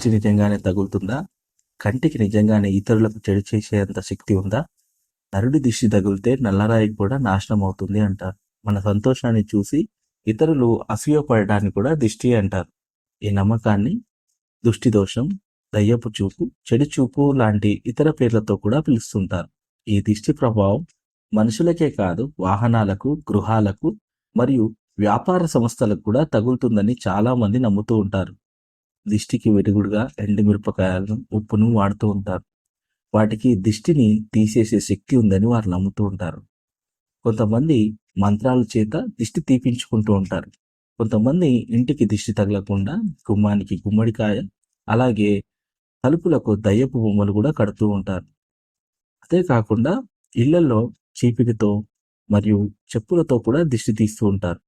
దిష్టి నిజంగానే తగులుతుందా? కంటికి నిజంగానే ఇతరులకు చెడు చేసేంత శక్తి ఉందా? నరుడి దిష్టి తగిలితే నల్లరాయి కూడా నాశనం అవుతుంది అంటారు. మన సంతోషాన్ని చూసి ఇతరులు అసూయపడడాన్ని కూడా దిష్టి అంటారు. ఈ నమ్మకాన్ని దృష్టి దోషం, దయ్యపు చూపు, చెడు చూపు లాంటి ఇతర పేర్లతో కూడా పిలుస్తుంటారు. ఈ దిష్టి ప్రభావం మనుషులకే కాదు, వాహనాలకు, గృహాలకు మరియు వ్యాపార సంస్థలకు కూడా తగులుతుందని చాలా మంది నమ్ముతూ ఉంటారు. దిష్టికి విరుగుడుగా ఎండుమిరపకాయలను, ఉప్పును వాడుతూ ఉంటారు. వాటికి దిష్టిని తీసేసే శక్తి ఉందని వారు నమ్ముతూ ఉంటారు. కొంతమంది మంత్రాల చేత దిష్టి తీపించుకుంటూ ఉంటారు. కొంతమంది ఇంటికి దిష్టి తగలకుండా గుమ్మానికి గుమ్మడికాయ, అలాగే తలుపులకు దయ్యపు బొమ్మలు కూడా కడుతూ ఉంటారు. అదే కాకుండా ఇళ్లలో చీపికతో మరియు చెప్పులతో కూడా దిష్టి తీస్తూ ఉంటారు.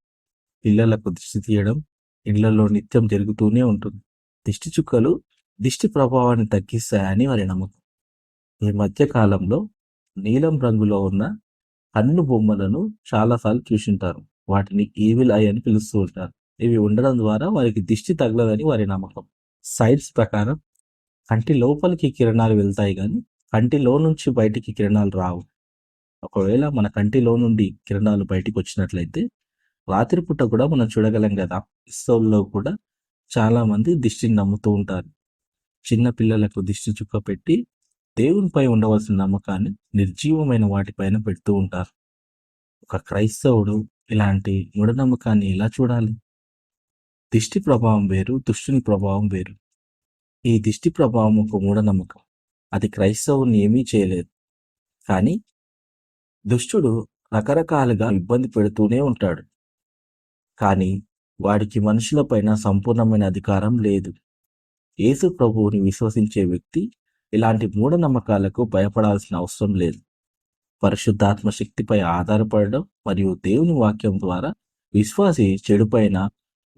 ఇళ్లకు దిష్టి తీయడం ఇళ్లలో నిత్యం జరుగుతూనే ఉంటుంది. దిష్టి చుక్కలు దిష్టి ప్రభావాన్ని తగ్గిస్తాయని వారి నమ్మకం. ఈ మధ్య కాలంలో నీలం రంగులో ఉన్న కన్ను బొమ్మలను చాలాసార్లు చూసింటారు. వాటిని ఈవిల్ ఐ అని పిలుస్తూ ఉంటారు. ఇవి ఉండడం ద్వారా వారికి దిష్టి తగలదని వారి నమ్మకం. సైన్స్ ప్రకారం కంటి లోపలికి కిరణాలు వెళ్తాయి కానీ కంటిలో నుంచి బయటికి కిరణాలు రావు. ఒకవేళ మన కంటిలో నుండి కిరణాలు బయటికి వచ్చినట్లయితే రాత్రిపూట కూడా మనం చూడగలం కదా. ఇస్రోల్లో కూడా చాలా మంది దిష్టిని నమ్ముతూ ఉంటారు. చిన్న పిల్లలకు దిష్టి చుక్క పెట్టి దేవునిపై ఉండవలసిన నమ్మకాన్ని నిర్జీవమైన వాటిపైన పెడుతూ ఉంటారు. ఒక క్రైస్తవుడు ఇలాంటి మూఢనమ్మకాన్ని ఎలా చూడాలి? దిష్టి ప్రభావం వేరు, దుష్టుని ప్రభావం వేరు. ఈ దిష్టి ప్రభావం ఒక మూఢనమ్మకం. అది క్రైస్తవుని ఏమీ చేయలేదు. కానీ దుష్టుడు రకరకాలుగా ఇబ్బంది పెడుతూనే ఉంటాడు. కానీ వాడికి మనుషులపైన సంపూర్ణమైన అధికారం లేదు. యేసు ప్రభువుని విశ్వసించే వ్యక్తి ఇలాంటి మూఢనమ్మకాలకు భయపడాల్సిన అవసరం లేదు. పరిశుద్ధాత్మ శక్తిపై ఆధారపడడం మరియు దేవుని వాక్యం ద్వారా విశ్వాసి చెడుపైన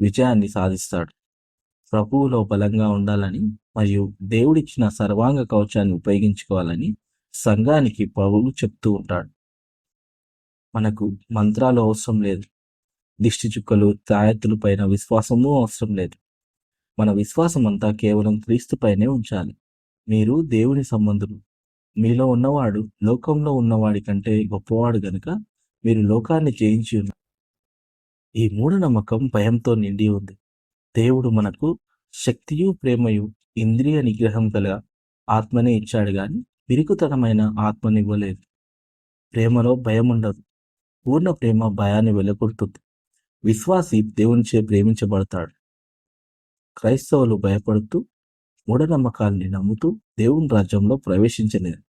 విజయాన్ని సాధిస్తాడు. ప్రభువులో బలంగా ఉండాలని మరియు దేవుడిచ్చిన సర్వాంగ కవచాన్ని ఉపయోగించుకోవాలని సంఘానికి పౌలు చెప్తూ ఉంటాడు. మనకు మంత్రాలు అవసరం లేదు. దిష్టి చుక్కలు, తాయెత్తుల పైన విశ్వాసము అవసరం లేదు. మన విశ్వాసం అంతా కేవలం క్రీస్తుపైనే ఉంచాలి. మీరు దేవుని సంబంధులు. మీలో ఉన్నవాడు లోకంలో ఉన్నవాడి కంటే గొప్పవాడు గనుక మీరు లోకాన్ని జయించి ఉన్నారు. ఈ మూఢనమ్మకం భయంతో నిండి ఉంది. దేవుడు మనకు శక్తియు, ప్రేమయు, ఇంద్రియ నిగ్రహం గల ఆత్మనే ఇచ్చాడు గాని పిరికుతనమైన ఆత్మనివ్వలేదు. ప్రేమలో భయం ఉండదు. పూర్ణ ప్రేమ భయాన్ని వెలకొడుతుంది. విశ్వాసి దేవునిచే ప్రేమించబడతాడు. క్రైస్తవులు భయపడుతూ మూఢనమ్మకాల్ని నమ్ముతూ దేవుని రాజ్యంలో ప్రవేశించలేరు.